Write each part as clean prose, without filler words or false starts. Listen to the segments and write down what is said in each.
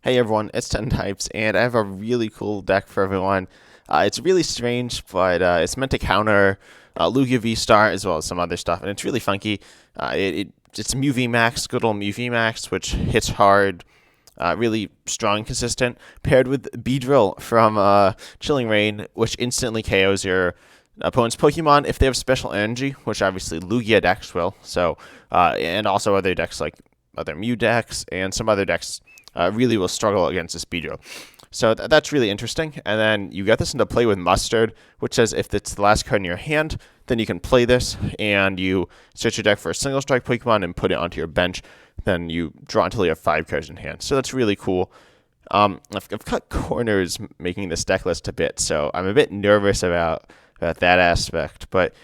Hey everyone, it's 10 Types, and I have a really cool deck for everyone. It's really strange, but it's meant to counter Lugia V-Star as well as some other stuff, and it's really funky. It's Mew VMAX, good old Mew VMAX, which hits hard, really strong and consistent, paired with Beedrill from Chilling Reign, which instantly KOs your opponent's Pokemon if they have special energy, which obviously Lugia decks will. So, and also other decks like other Mew decks and some other decks really will struggle against this Beedrill. So that's really interesting. And then you get this into play with Mustard, which says if it's the last card in your hand, then you can play this and you search your deck for a single strike Pokemon and put it onto your bench. Then you draw until you have 5 cards in hand. So that's really cool. I've cut corners making this deck list a bit, so I'm a bit nervous about that aspect. But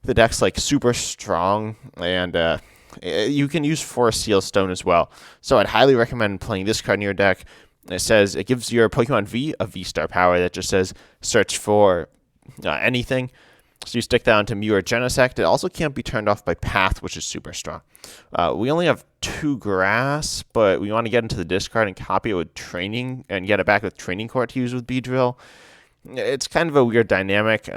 the deck's like super strong, and you can use Forest Seal Stone as well. So I'd highly recommend playing this card in your deck. It says it gives your Pokemon V a V-Star power that just says search for anything. So you stick that onto Mew or Genesect. It also can't be turned off by Path, which is super strong. We only have 2 grass, but we want to get into the discard and copy it with Training and get it back with Training Court to use with Beedrill. It's kind of a weird dynamic.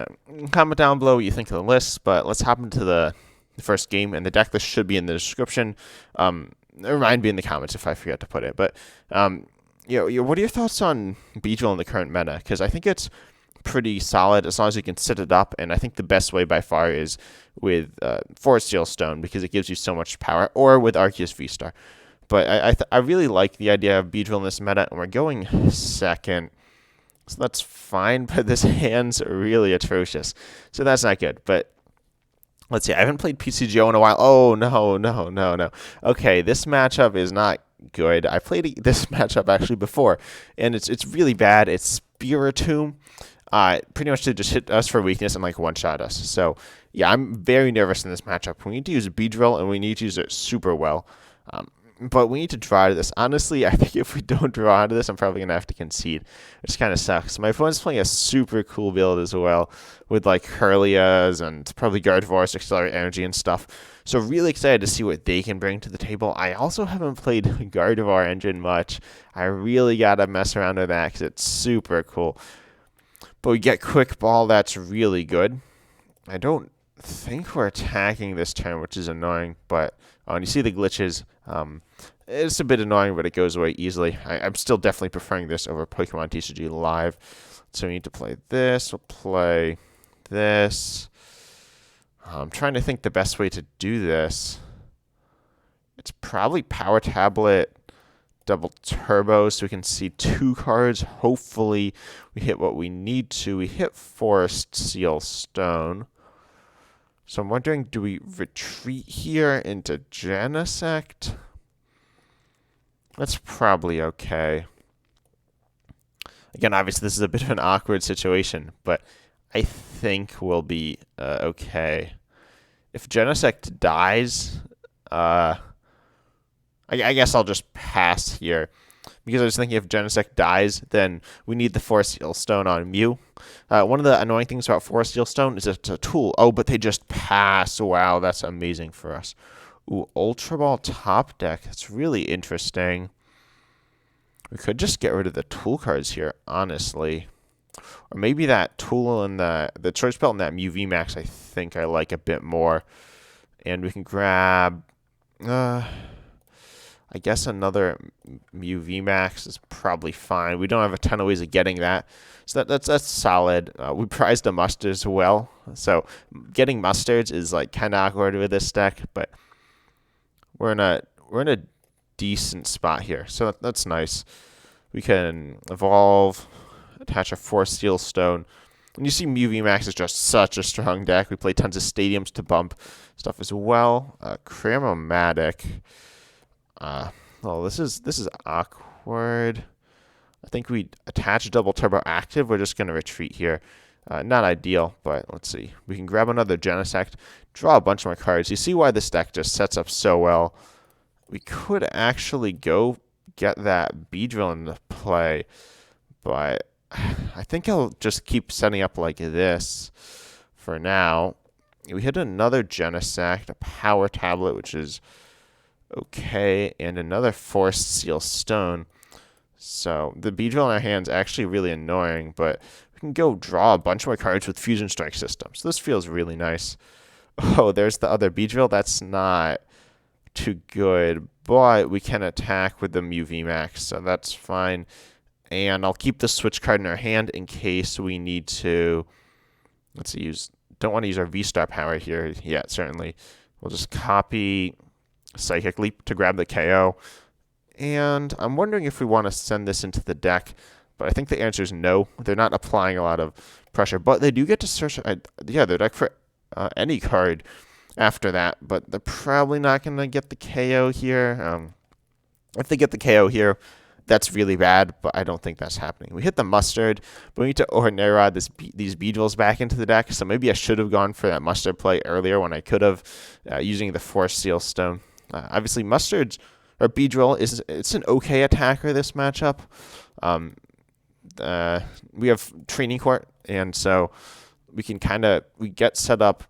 Comment down below what you think of the list, but let's hop into the first game, and the deck list should be in the description. Remind me in the comments if I forget to put it. But what are your thoughts on Beedrill in the current meta? Because I think it's pretty solid as long as you can set it up, and I think the best way by far is with Forest Seal Stone because it gives you so much power, or with Arceus V-Star. But I really like the idea of Beedrill in this meta, and we're going second. So that's fine, but this hand's really atrocious. So that's not good. But let's see. I haven't played PCGO in a while. Oh, no. Okay, this matchup is not good. I played this matchup actually before, and it's really bad. It's Spiritomb. Pretty much to just hit us for weakness and like one-shot us. So, yeah, I'm very nervous in this matchup. We need to use Beedrill, and we need to use it super well. But we need to draw out of this. Honestly, I think if we don't draw out of this, I'm probably going to have to concede, which kind of sucks. My opponent's playing a super cool build as well with like Hurlias and probably Gardevoir's Accelerate Energy and stuff. So really excited to see what they can bring to the table. I also haven't played Gardevoir Engine much. I really got to mess around with that because it's super cool. But we get Quick Ball. That's really good. I don't think we're attacking this turn, which is annoying. But when you see the glitches, it's a bit annoying, but it goes away easily. I'm still definitely preferring this over Pokemon TCG Live. So we need to play this. We'll play this. I'm trying to think the best way to do this. It's probably Power Tablet double turbo so we can see 2 cards. Hopefully we hit what we need to. We hit Forest Seal Stone. So I'm wondering, do we retreat here into Genesect? That's probably okay. Again, obviously this is a bit of an awkward situation, but I think we'll be okay. If Genesect dies, I guess I'll just pass here. Because I was thinking if Genesect dies, then we need the Forest Seal Stone on Mew. One of the annoying things about Forest Seal Stone is it's a tool. Oh, but they just pass. Wow, that's amazing for us. Ooh, Ultra Ball top deck. That's really interesting. We could just get rid of the tool cards here, honestly. Or maybe that tool and the Choice Belt and that Mew VMAX I think I like a bit more. And we can grab... I guess another Mew VMAX is probably fine. We don't have a ton of ways of getting that. So that's solid. We prized a Mustard as well. So getting Mustards is like kind of awkward with this deck, but we're in a decent spot here. So that's nice. We can evolve, attach a Forest Seal Stone. And you see Mew VMAX is just such a strong deck. We play tons of stadiums to bump stuff as well. Cram-o-matic. Oh, this is awkward. I think we attach double turbo active. We're just going to retreat here. Not ideal, but let's see. We can grab another Genesect, draw a bunch more cards. You see why this deck just sets up so well. We could actually go get that Beedrill into play, but I think I'll just keep setting up like this for now. We hit another Genesect, a Power Tablet, which is okay, and another Forest Seal Stone. So the Beedrill in our hand's actually really annoying, but we can go draw a bunch more cards with Fusion Strike System. So this feels really nice. Oh, there's the other Beedrill. That's not too good, but we can attack with the Mew VMAX, so that's fine. And I'll keep the Switch card in our hand in case we need to. Let's use. Don't want to use our V-Star power here yet, certainly. We'll just copy Psychic Leap to grab the KO. And I'm wondering if we want to send this into the deck, but I think the answer is no. They're not applying a lot of pressure, but they do get to search their deck for any card after that, but they're probably not going to get the KO here. If they get the KO here, that's really bad, but I don't think that's happening. We hit the Mustard, but we need to Ordinary Rod these Beedrills back into the deck, so maybe I should have gone for that Mustard play earlier when I could have, using the Force Seal Stone. Obviously, Mustard's or Beedrill it's an okay attacker this matchup. We have Training Court, and so we can we get set up,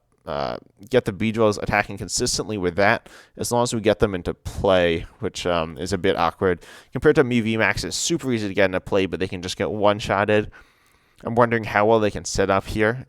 get the Beedrills attacking consistently with that, as long as we get them into play, which is a bit awkward. Compared to Mew VMAX, it's super easy to get into play, but they can just get one-shotted. I'm wondering how well they can set up here.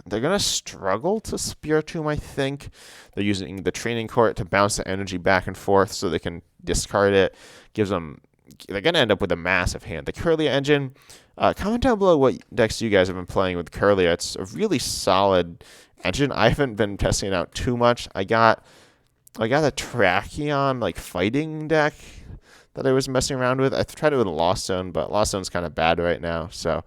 They're going to struggle to Spear Tomb, I think. They're using the Training Court to bounce the energy back and forth so they can discard it. They're going to end up with a massive hand. The Kirlia engine, comment down below what decks you guys have been playing with Kirlia. It's a really solid engine. I haven't been testing it out too much. I got a Tracheon fighting deck that I was messing around with. I tried it with Lost Zone, but Lost Zone's kind of bad right now. So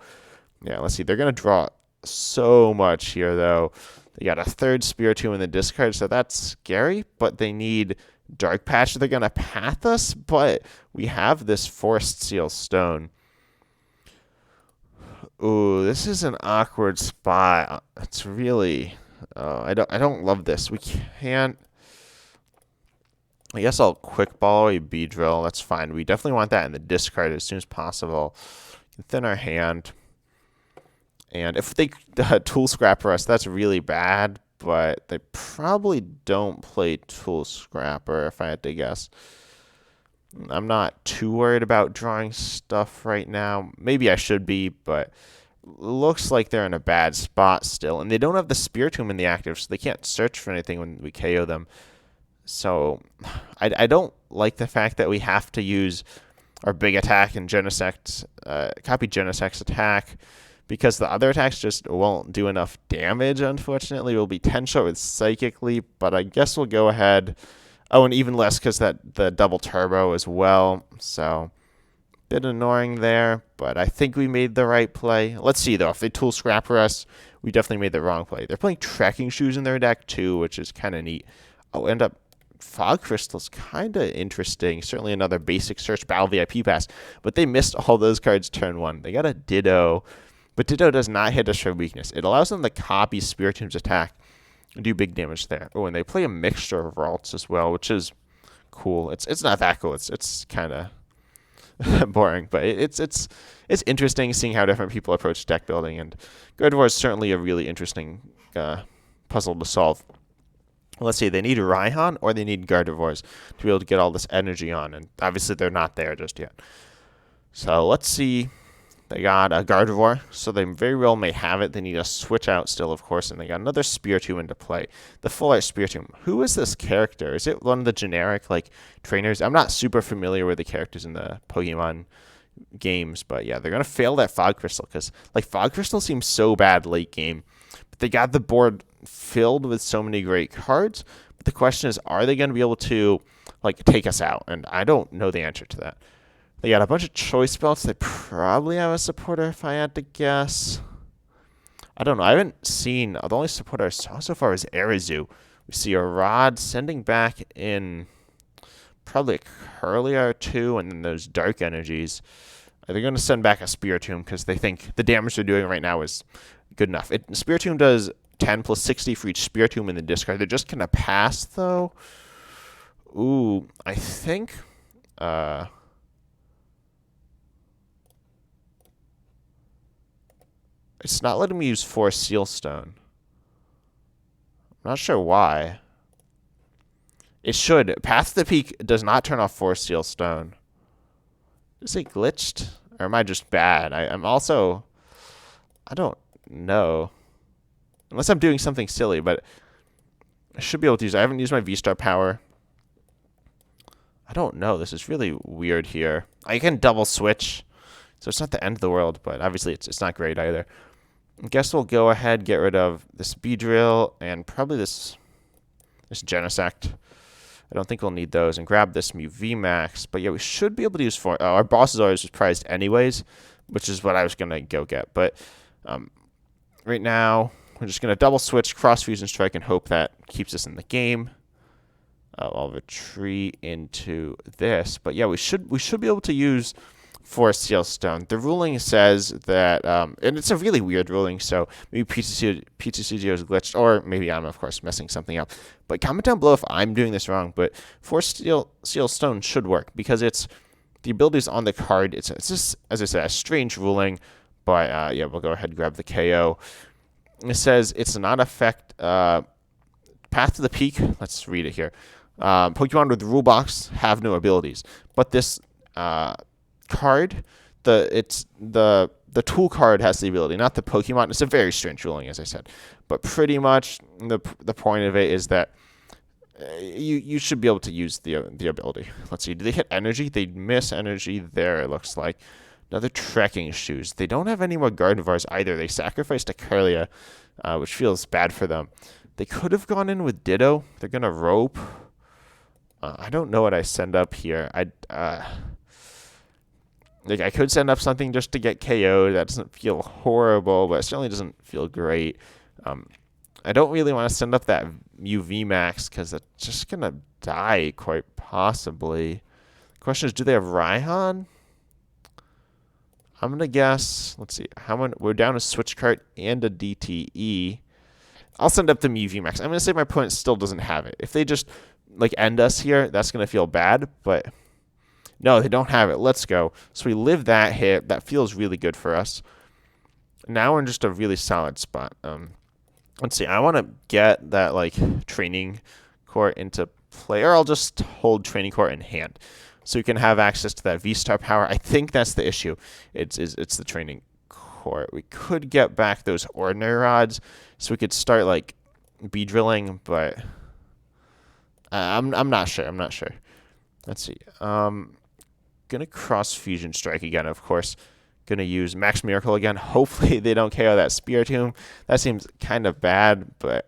yeah, let's see. They're going to draw so much here, though. They got a third Spear Tomb in the discard, so that's scary, but they need Dark Patch. They're going to path us, but we have this Forced Seal Stone. Ooh, this is an awkward spot. It's really... I don't love this. We can't... I guess I'll quick ball a Beedrill. That's fine. We definitely want that in the discard as soon as possible. Thin our hand. And if they Tool Scrapper us, that's really bad, but they probably don't play Tool Scrapper, if I had to guess. I'm not too worried about drawing stuff right now. Maybe I should be, but looks like they're in a bad spot still. And they don't have the Spear Tomb in the active, so they can't search for anything when we KO them. So I don't like the fact that we have to use our big attack and copy Genesect's attack, because the other attacks just won't do enough damage, unfortunately. We'll be 10 short with Psychic Leap, but I guess we'll go ahead. Oh, and even less because the double turbo as well. So, bit annoying there, but I think we made the right play. Let's see, though. If they Tool Scrapper us, we definitely made the wrong play. They're playing Trekking Shoes in their deck, too, which is kind of neat. Oh, end up Fog Crystal's kind of interesting. Certainly another basic search Battle VIP Pass, but they missed all those cards turn one. They got a Ditto. But Ditto does not hit us for weakness. It allows them to copy Spear Tomb's attack and do big damage there. Oh, and they play a mixture of Ralts as well, which is cool. It's not that cool. It's kind of boring, but it's interesting seeing how different people approach deck building. And Gardevoir is certainly a really interesting puzzle to solve. Let's see, they need Raihan or they need Gardevoirs to be able to get all this energy on, and obviously they're not there just yet. So let's see. They got a Gardevoir, so they very well may have it. They need a switch out still, of course, and they got another Spear Tomb into play. The Full Art Spear Tomb. Who is this character? Is it one of the generic trainers? I'm not super familiar with the characters in the Pokemon games, but yeah, they're gonna fail that Fog Crystal because Fog Crystal seems so bad late game, but they got the board filled with so many great cards. But the question is, are they gonna be able to take us out? And I don't know the answer to that. They got a bunch of Choice Belts. They probably have a supporter, if I had to guess. I don't know. I haven't seen... The only supporter I saw so far is Arizu. We see a Rod sending back in probably a Kirlia or two, and then those Dark Energies. They're going to send back a Spear Tomb because they think the damage they're doing right now is good enough. Spear Tomb does 10 plus 60 for each Spear Tomb in the discard. They're just going to pass, though. Ooh, I think... It's not letting me use Force Seal Stone. I'm not sure why. It should. Path to the Peak does not turn off Force Seal Stone. Is it glitched? Or am I just bad? I'm also... I don't know. Unless I'm doing something silly, but I should be able to use... I haven't used my V-Star power. I don't know. This is really weird here. I can double switch, so it's not the end of the world, but obviously it's not great either. I guess we'll go ahead, get rid of this Beedrill and probably this Genesect. I don't think we'll need those, and grab this Mew VMAX. But yeah, we should be able to use our boss is always prized anyways, which is what I was gonna go get. But right now we're just gonna double switch Cross Fusion Strike and hope that keeps us in the game. I'll retreat into this, but yeah, we should be able to use Forest Seal Stone. The ruling says that, and it's a really weird ruling, so maybe PTCGO is glitched, or maybe I'm, of course, messing something up. But comment down below if I'm doing this wrong, but Forest Seal Stone should work, because the ability's on the card. It's just, as I said, a strange ruling, but yeah, we'll go ahead and grab the KO. It says it's not affect, Path to the Peak, let's read it here. Pokemon with rule box have no abilities, but this card, the tool card has the ability, not the Pokemon. It's a very strange ruling, as I said, but pretty much the point of it is that you should be able to use the ability. Let's see, do they hit energy? They miss energy there, it looks like. Another trekking shoes. They don't have any more Gardevoirs either. They sacrificed a Kirlia, which feels bad for them. They could have gone in with Ditto. They're gonna rope. I don't know what I send up here. I could send up something just to get KO. That doesn't feel horrible, but it certainly doesn't feel great. I don't really want to send up that Mew VMAX because it's just gonna die quite possibly. The question is, do they have Raihan? I'm gonna guess. Let's see. We're down a Switch Cart and a DTE. I'll send up the Mew VMAX. I'm gonna say my opponent still doesn't have it. If they just end us here, that's gonna feel bad, but no, they don't have it. Let's go. So we live that hit. That feels really good for us. Now we're in just a really solid spot. Let's see. I want to get that Training Court into play, or I'll just hold Training Court in hand, so you can have access to that V-Star power. I think that's the issue. It's the Training Court. We could get back those Ordinary Rods, so we could start Beedrilling, but I'm not sure. I'm not sure. Let's see. Gonna Cross Fusion Strike again, of course. Gonna use Max Miracle again. Hopefully they don't KO that Spiritomb. That seems kind of bad, but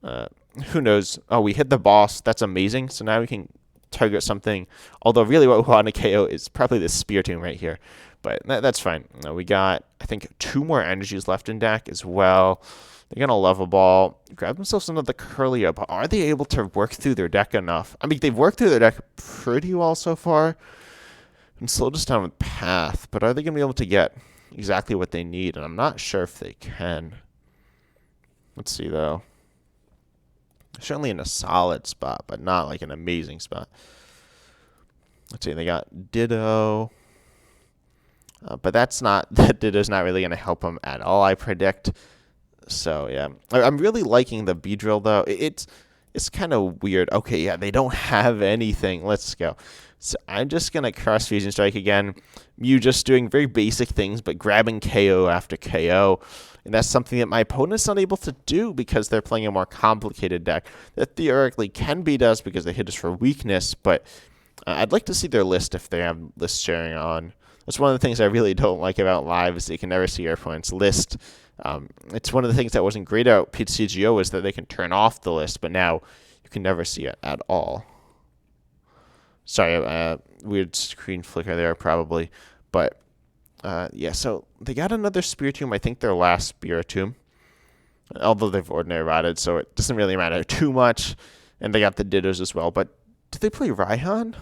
who knows? Oh, we hit the boss. That's amazing. So now we can target something. Although really what we want to KO is probably this Spiritomb right here. But that's fine. We got, I think, 2 more energies left in deck as well. They're going to level ball, grab themselves another Kirlia, but are they able to work through their deck enough? I mean, they've worked through their deck pretty well so far and slowed us down with Path, but are they going to be able to get exactly what they need? And I'm not sure if they can. Let's see, though. Certainly in a solid spot, but not an amazing spot. Let's see, they got Ditto. But that Ditto's not really going to help them at all, I predict. So, yeah. I'm really liking the Beedrill, though. It's kind of weird. Okay, yeah, they don't have anything. Let's go. So I'm just going to Cross Fusion Strike again. Mew just doing very basic things, but grabbing KO after KO. And that's something that my opponent's not able to do because they're playing a more complicated deck that theoretically can beat us because they hit us for weakness. But I'd like to see their list if they have list sharing on. That's one of the things I really don't like about live is that you can never see your opponent's list. It's one of the things that wasn't great about PTCGO is that they can turn off the list, but now you can never see it at all. Sorry, weird screen flicker there probably. But, yeah, so they got another Spiritomb. I think their last Spiritomb. Although they've Ordinary Rodded, so it doesn't really matter too much. And they got the Dittos as well. But did they play Raihan?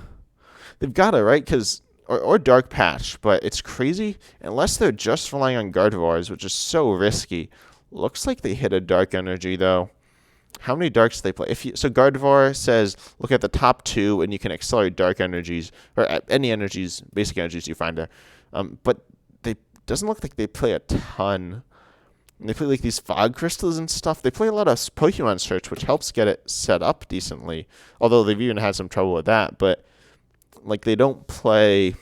They've got it, right? Or Dark Patch, but it's crazy. Unless they're just relying on Gardevoirs, which is so risky. Looks like they hit a Dark Energy, though. How many Darks do they play? So Gardevoir says, look at the top 2, and you can accelerate Dark Energies, or any energies, basic energies you find there. But they doesn't look like they play a ton. And they play these Fog Crystals and stuff. They play a lot of Pokemon Search, which helps get it set up decently. Although they've even had some trouble with that, but like they don't play.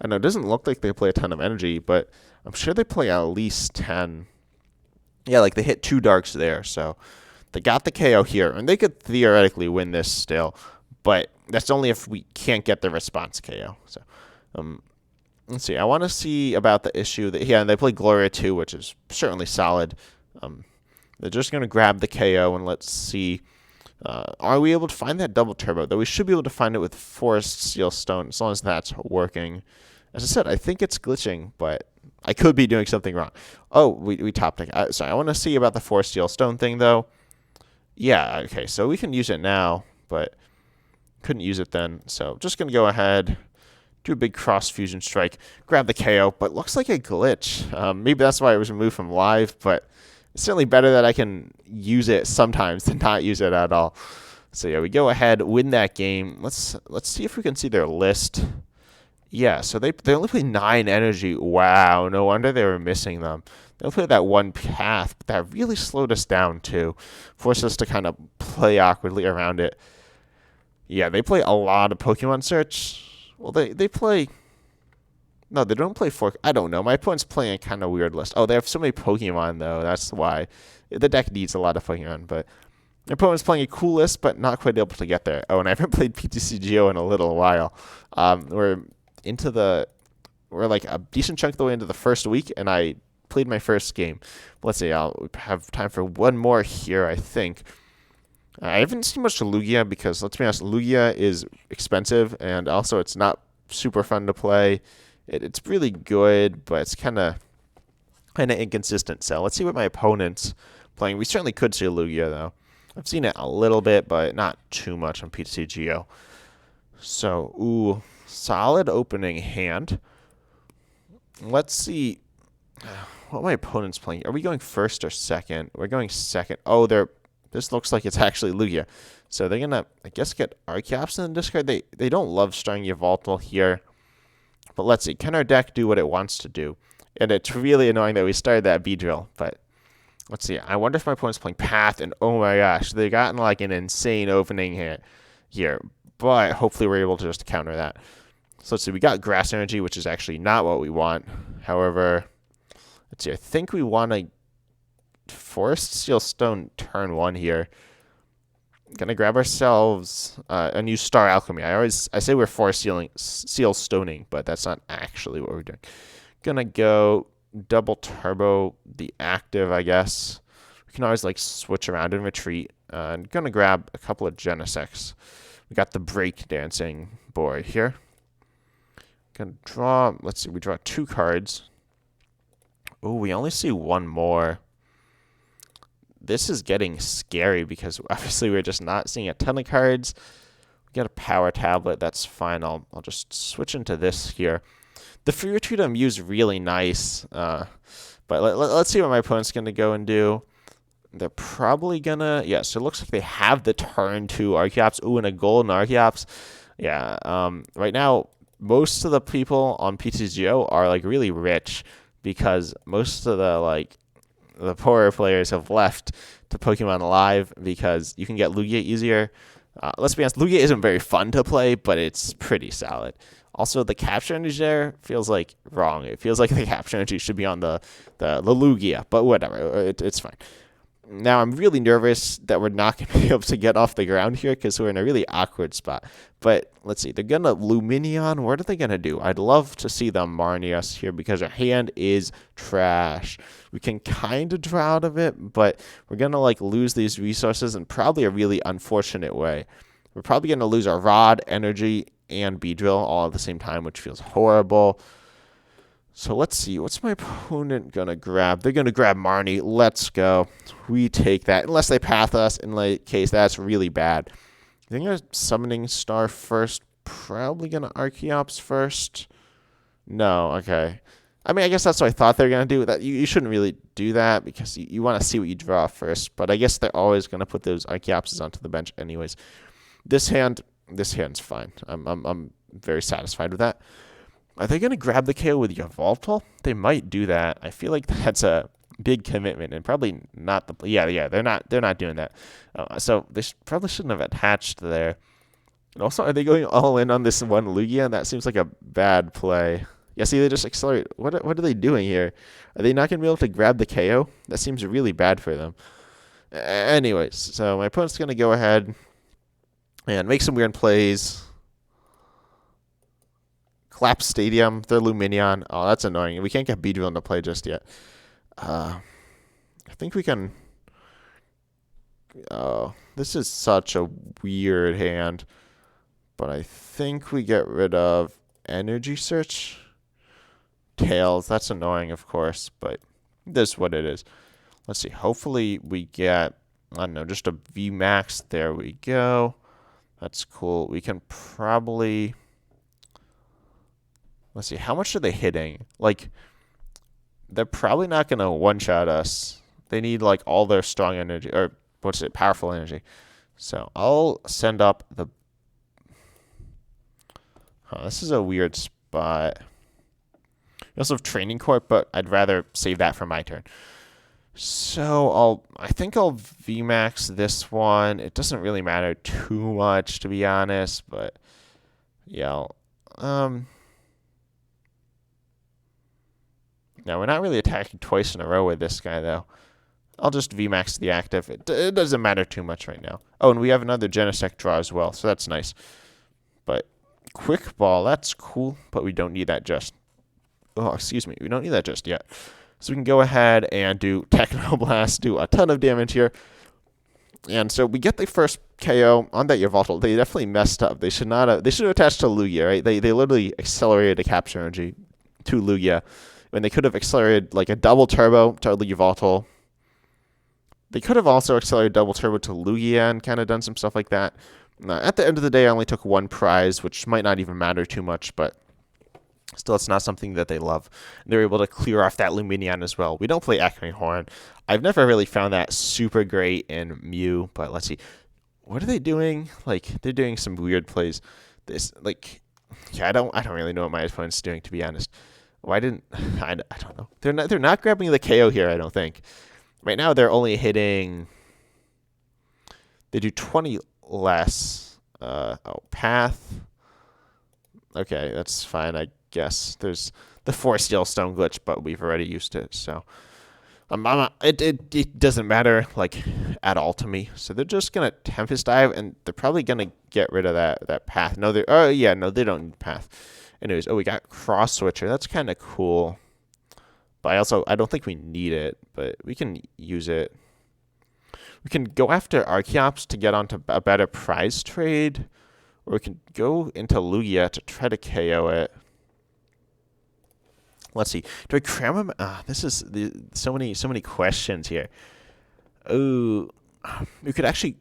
I know it doesn't look like they play a ton of energy, but I'm sure they play at least 10. Yeah, like they hit 2 darks there, so they got the KO here, and they could theoretically win this still, but that's only if we can't get the response KO. So, let's see. I want to see about the issue that they play Gloria 2, which is certainly solid. They're just going to grab the KO, and let's see. Are we able to find that double turbo? Though we should be able to find it with Forest Seal Stone, as long as that's working. As I said, I think it's glitching, but I could be doing something wrong. Oh, we topped it. Sorry, I want to see about the Forest Seal Stone thing, though. Yeah, okay, so we can use it now, but couldn't use it then. So just going to go ahead, do a big Cross Fusion Strike, grab the KO, but looks like a glitch. Maybe that's why it was removed from live, but it's certainly better that I can use it sometimes than not use it at all. So yeah, we go ahead, win that game. Let's see if we can see their list. Yeah, so they only play 9 energy. Wow, no wonder they were missing them. They only played that one path, but that really slowed us down too. Forced us to kind of play awkwardly around it. Yeah, they play a lot of Pokemon Search. Well, they play... No, they don't play 4. I don't know. My opponent's playing a kind of weird list. Oh, they have so many Pokemon, though. That's why. The deck needs a lot of Pokemon, but their opponent's playing a cool list, but not quite able to get there. Oh, and I haven't played PTCGO in a little while. We're like a decent chunk of the way into the first week, and I played my first game. Let's see. I'll have time for one more here, I think. I haven't seen much of Lugia because, let's be honest, Lugia is expensive, and also it's not super fun to play. It's really good, but it's kind of inconsistent. So let's see what my opponent's playing. We certainly could see Lugia, though. I've seen it a little bit, but not too much on PTCGO. So, ooh, solid opening hand. Let's see what my opponent's playing. Are we going first or second? We're going second. Oh, this looks like it's actually Lugia. So they're going to, I guess, get Archeops in the discard. They don't love starting Yveltal here. But let's see. Can our deck do what it wants to do? And it's really annoying that we started that Beedrill. But let's see. I wonder if my opponent's playing Path. And oh my gosh, they gotten like an insane opening here. But hopefully we're able to just counter that. So let's see. We got Grass Energy, which is actually not what we want. However, let's see. I think we want a Forest Seal Stone turn 1 here. Gonna grab ourselves a new Star Alchemy. I say we're Forest Seal Stoning, but that's not actually what we're doing. Gonna go double turbo the active, I guess. We can always like switch around and retreat. And gonna grab a couple of Genesects. We got the break dancing boy here. Gonna draw. Let's see. We draw 2 cards. Oh, we only see 1 more. This is getting scary because obviously we're just not seeing a ton of cards. We got a Power Tablet. That's fine. I'll just switch into this here. The free retreat on Mew is really nice. But let's see what my opponent's going to go and do. They're probably going to... Yeah, so it looks like they have the turn 2 Archeops. Ooh, and a golden Archeops. Yeah, right now, most of the people on PTGO are like really rich because most of the poorer players have left to Pokemon Live because you can get Lugia easier. Let's be honest, Lugia isn't very fun to play, but it's pretty solid. Also, the capture energy there feels like wrong. It feels like the capture energy should be on the Lugia, but whatever, it's fine. Now, I'm really nervous that we're not going to be able to get off the ground here because we're in a really awkward spot. But let's see. They're going to Lumineon. What are they going to do? I'd love to see them Marnie us here because our hand is trash. We can kind of draw out of it, but we're going to like lose these resources in probably a really unfortunate way. We're probably going to lose our Rod, Energy, and Beedrill all at the same time, which feels horrible. So let's see. What's my opponent going to grab? They're going to grab Marnie. Let's go. We take that. Unless they path us. In that case, that's really bad. I think I'm summoning Star first. Probably going to Archeops first. No. Okay. I mean, I guess that's what I thought they were going to do. That you shouldn't really do that because you want to see what you draw first. But I guess they're always going to put those Archeopses onto the bench anyways. This hand's fine. I'm very satisfied with that. Are they going to grab the KO with Yveltal? They might do that. I feel like that's a big commitment and probably not the... Yeah, they're not doing that. So they probably shouldn't have attached there. And also, are they going all in on this one Lugia? That seems like a bad play. Yeah, see, they just accelerate. What are they doing here? Are they not going to be able to grab the KO? That seems really bad for them. Anyways, so my opponent's going to go ahead and make some weird plays. Collapse Stadium, their Luminion. Oh, that's annoying. We can't get Beedrill into play just yet. I think we can... Oh, this is such a weird hand. But I think we get rid of Energy Search. Tails, that's annoying, of course, but this is what it is. Let's see. Hopefully we get, I don't know, just a VMAX. There we go. That's cool. We can probably... Let's see. How much are they hitting? Like, they're probably not going to one-shot us. They need, like, all their strong energy, or what's it, powerful energy. So I'll send up the... this is a weird spot. We also have Training Court, but I'd rather save that for my turn. So I think I'll VMAX this one. It doesn't really matter too much, to be honest, but yeah. Now we're not really attacking twice in a row with this guy though. I'll just VMAX the active. It doesn't matter too much right now. Oh, and we have another Genesect draw as well, so that's nice. But Quick Ball, that's cool, but we don't need that just. Oh, excuse me, we don't need that just yet. So we can go ahead and do Technoblast, do a ton of damage here. And so we get the first KO on that Yveltal. They definitely messed up. They should not have. They should have attached to Lugia, right? They literally accelerated the capture energy to Lugia when they could have accelerated like a double turbo to Yveltal. They could have also accelerated double turbo to Lugia and kind of done some stuff like that. At the end of the day, I only took one prize, which might not even matter too much, but still, it's not something that they love. They're able to clear off that Luminion as well. We don't play Echoing Horn. I've never really found that super great in Mew, but let's see. What are they doing? Like, they're doing some weird plays. This, like, yeah, I don't really know what my opponent's doing, to be honest. Why didn't I don't know. They're not grabbing the KO here, I don't think. Right now, they're only hitting. They do 20 less. Path. Okay, that's fine, I guess. There's the 4 Steel Stone glitch, but we've already used it, so it doesn't matter like at all to me. So they're just gonna Tempest Dive, and they're probably gonna get rid of that path. No, they don't need path. Anyways, we got Cross Switcher. That's kind of cool, but I don't think we need it, but we can use it. We can go after Archeops to get onto a better prize trade. Or we can go into Lugia to try to KO it. Let's see. Do I cram him? This is so many questions here. Oh, we could actually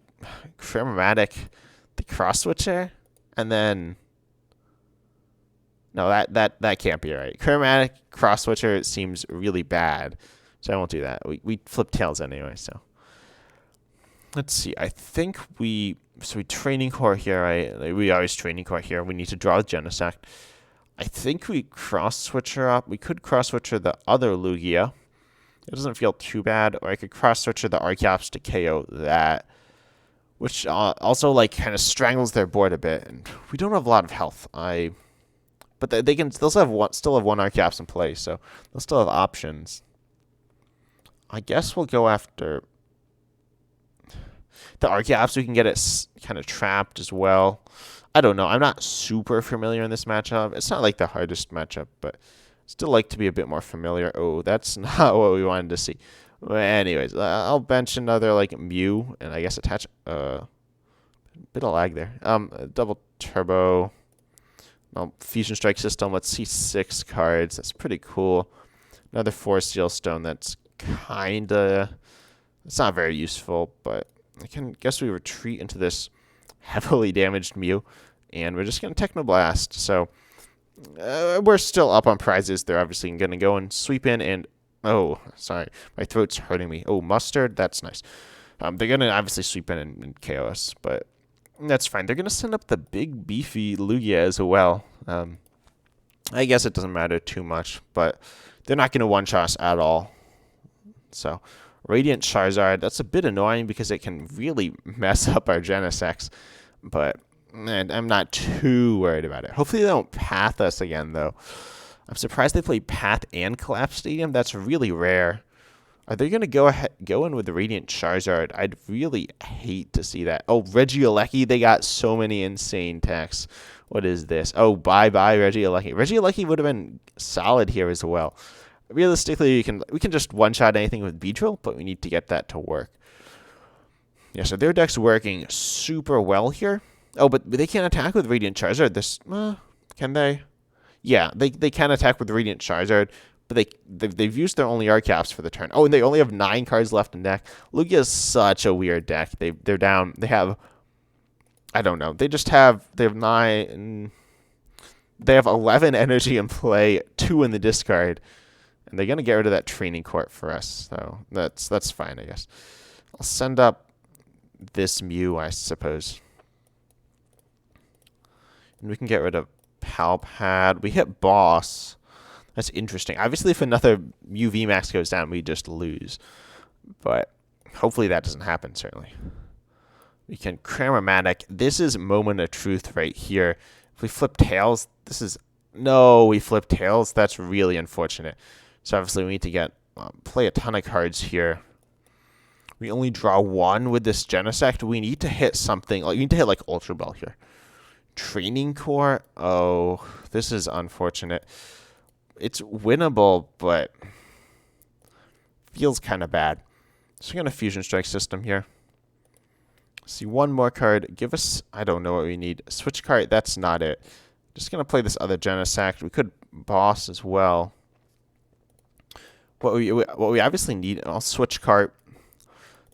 Cram-o-matic the Cross Switcher, and then no, that can't be right. Cram-o-matic Cross Switcher seems really bad, so I won't do that. We flip tails anyway. So let's see. I think we Training Court here, right? Like, we always Training Court here. We need to draw with Genesect. I think we Cross Switcher up. We could Cross Switcher the other Lugia. It doesn't feel too bad. Or I could Cross Switcher the Archeops to KO that, which also like kind of strangles their board a bit. And we don't have a lot of health. But they can still have one Archeops in play, so they'll still have options. I guess we'll go after the Archeops. We can get it kind of trapped as well. I don't know. I'm not super familiar in this matchup. It's not like the hardest matchup, but still like to be a bit more familiar. Oh, that's not what we wanted to see. But anyways, I'll bench another like Mew, and I guess attach a bit of lag there. Double turbo. Fusion Strike system. Let's see 6 cards. That's pretty cool. Another 4 Steel Stone. That's it's not very useful, but I guess we retreat into this heavily damaged Mew, and we're just going to Technoblast. So we're still up on prizes. They're obviously going to go and sweep in, and oh, sorry, my throat's hurting me. Oh, Mustard, that's nice. They're going to obviously sweep in and KO us, but that's fine. They're going to send up the big beefy Lugia as well. I guess it doesn't matter too much, but they're not going to one-shot us at all. So Radiant Charizard, that's a bit annoying because it can really mess up our Genesects, but and I'm not too worried about it. Hopefully they don't path us again, though. I'm surprised they play Path and Collapse Stadium. That's really rare. Are they going to go in with the Radiant Charizard? I'd really hate to see that. Oh, Regieleki, they got so many insane techs. What is this? Oh, bye-bye, Regieleki. Regieleki would have been solid here as well. Realistically, we can just one-shot anything with Beedrill, but we need to get that to work. Yeah, so their deck's working super well here. Oh, but they can't attack with Radiant Charizard. Can they? Yeah, they can attack with Radiant Charizard, but they've used their only R caps for the turn. Oh, and they only have 9 cards left in deck. Lugia is such a weird deck. They're down. They have, I don't know. They have 9. They have 11 energy in play, 2 in the discard, and they're gonna get rid of that Training Court for us. So that's fine, I guess. I'll send up this Mew, I suppose, and we can get rid of Pal Pad. We hit boss. That's interesting. Obviously, if another Mew VMAX goes down, we just lose. But hopefully that doesn't happen, certainly. We can Cram-o-matic. This is moment of truth right here. If we flip tails, this is... No, we flip tails. That's really unfortunate. So obviously we need to play a ton of cards here. We only draw 1 with this Genesect. We need to hit something. We need to hit like Ultra Ball here. Training Court. Oh, this is unfortunate. It's winnable, but feels kind of bad. So we're going to Fusion Strike System here. See, 1 more card. Give us, I don't know what we need. Switch Cart, that's not it. Just going to play this other Genesect. We could boss as well. What we obviously need, I'll Switch Cart.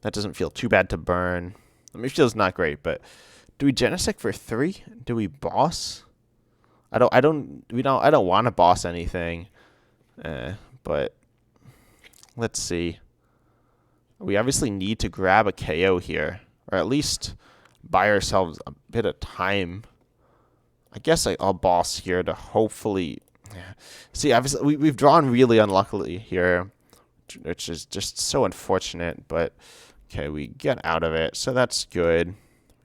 That doesn't feel too bad to burn. I mean, it feels not great, but do we Genesect for 3? Do we boss? I don't want to boss anything. But let's see. We obviously need to grab a KO here, or at least buy ourselves a bit of time. I guess I'll boss here to hopefully... See, obviously we've drawn really unluckily here, which is just so unfortunate, but okay, we get out of it, so that's good.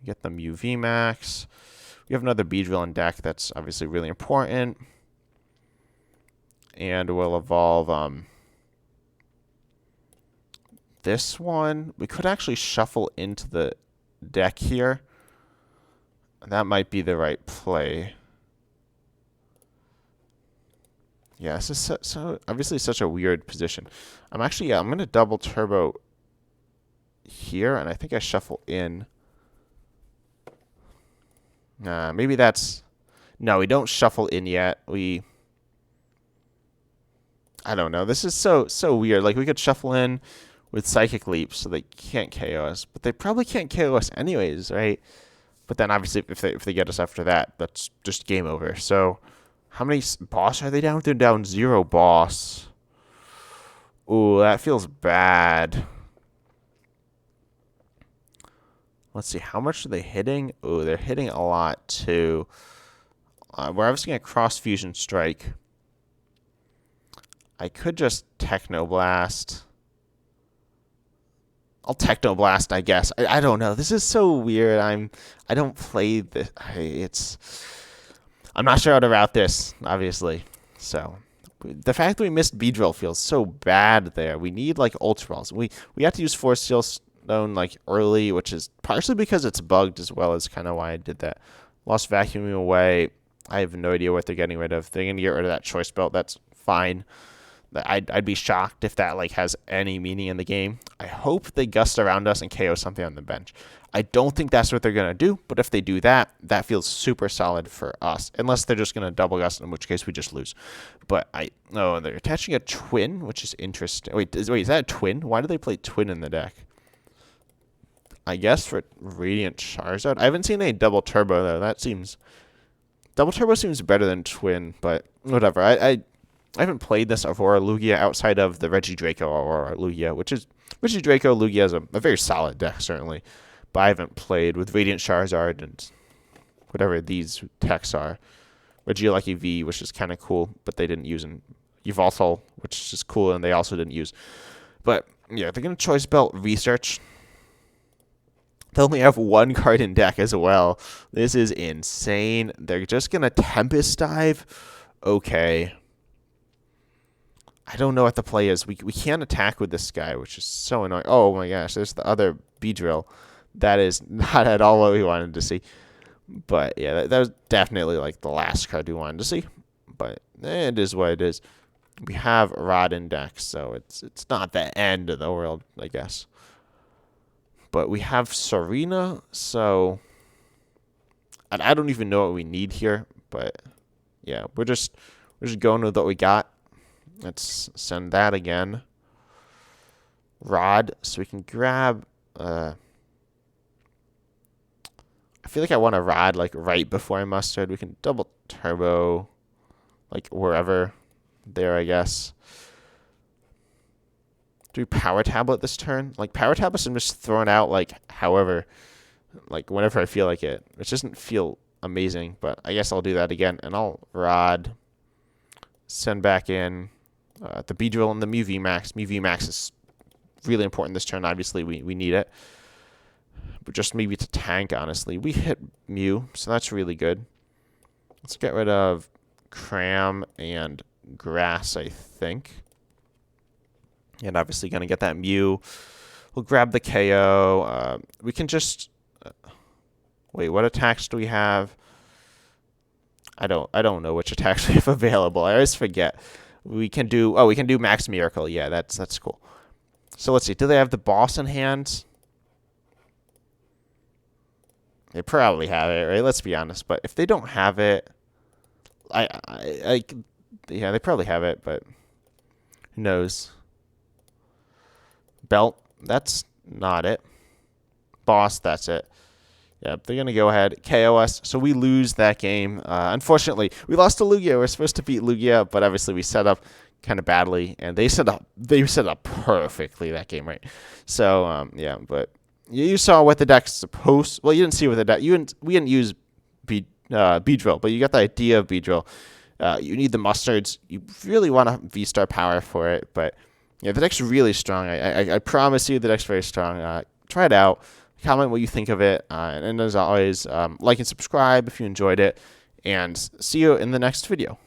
We get the Mew VMAX. We have another Beedrill in deck. That's obviously really important. And we'll evolve this one. We could actually shuffle into the deck here. That might be the right play. Yeah, this is so obviously such a weird position. I'm going to double turbo here, and I think I shuffle in. Maybe that's... No, we don't shuffle in yet. I don't know. This is so weird. Like, we could shuffle in with Psychic Leap, so they can't KO us. But they probably can't KO us anyways, right? But then, obviously, if they get us after that, that's just game over. So, how many boss are they down? They're down 0 boss. Ooh, that feels bad. Let's see, how much are they hitting? Oh, they're hitting a lot, too. We're obviously going to Cross Fusion Strike. I could just Technoblast. I'll Technoblast, I guess. I don't know. This is so weird. I don't play this. I'm not sure how to route this, obviously. So, the fact that we missed Beedrill feels so bad there. We need, like, Ultra Balls. We have to use Force Seal Stone like early, which is partially because it's bugged as well as kind of why I did that. Lost Vacuuming away. I have no idea what they're getting rid of. They're going to get rid of that Choice Belt. That's fine. I'd be shocked if that like has any meaning in the game. I hope they gust around us and KO something on the bench. I don't think that's what they're going to do, but if they do that, that feels super solid for us. Unless they're just going to double gust, in which case we just lose. But they're attaching a twin, which is interesting. Wait, is that a twin? Why do they play twin in the deck? I guess for Radiant Charizard. I haven't seen any double turbo though. Double turbo seems better than twin, but whatever. I haven't played this Aurora Lugia outside of the Regidraco Aurora Lugia, which is Regidraco Lugia is a very solid deck certainly, but I haven't played with Radiant Charizard and whatever these techs are. Regieleki V, which is kind of cool, but they didn't use in Yveltal, which is cool, and they also didn't use. But yeah, they're gonna Choice Belt Research. They only have one card in deck as well. This is insane. They're just going to Tempest Dive? Okay. I don't know what the play is. We can't attack with this guy, which is so annoying. Oh my gosh, there's the other Beedrill. That is not at all what we wanted to see. But yeah, that was definitely like the last card we wanted to see. But it is what it is. We have Rod in deck, so it's not the end of the world, I guess. But we have Serena, so I don't even know what we need here. But yeah, we're just going with what we got. Let's send that again. Rod, so we can grab. I feel like I want a Rod like right before I mustard. We can double turbo, like wherever there, I guess. Do Power Tablet this turn? Like Power Tablets, I'm just throwing out like however, like whenever I feel like it. It doesn't feel amazing, but I guess I'll do that again, and I'll Rod. Send back in the Beedrill and the Mew VMAX. Mew VMAX is really important this turn. Obviously, we need it. But just maybe to tank, honestly. We hit Mew, so that's really good. Let's get rid of Cram and Grass, I think. And obviously going to get that Mew. We'll grab the KO. We can just... wait, what attacks do we have? I don't know which attacks we have available. I always forget. We can do Max Miracle. Yeah, that's cool. So let's see. Do they have the boss in hand? They probably have it, right? Let's be honest. But if they don't have it, yeah, they probably have it, but who knows? Belt, that's not it. Boss, that's it. Yep, they're going to go ahead, KO us, so we lose that game. Unfortunately, we lost to Lugia. We're supposed to beat Lugia, but obviously we set up kind of badly, and they set up perfectly that game, right? So, yeah, but you saw what the deck's supposed... Well, you didn't see what the deck... We didn't use Beedrill, but you got the idea of Beedrill. You need the mustards. You really want a V-Star power for it, but yeah, the deck's really strong. I promise you the deck's very strong. Try it out. Comment what you think of it. And as always, like and subscribe if you enjoyed it. And see you in the next video.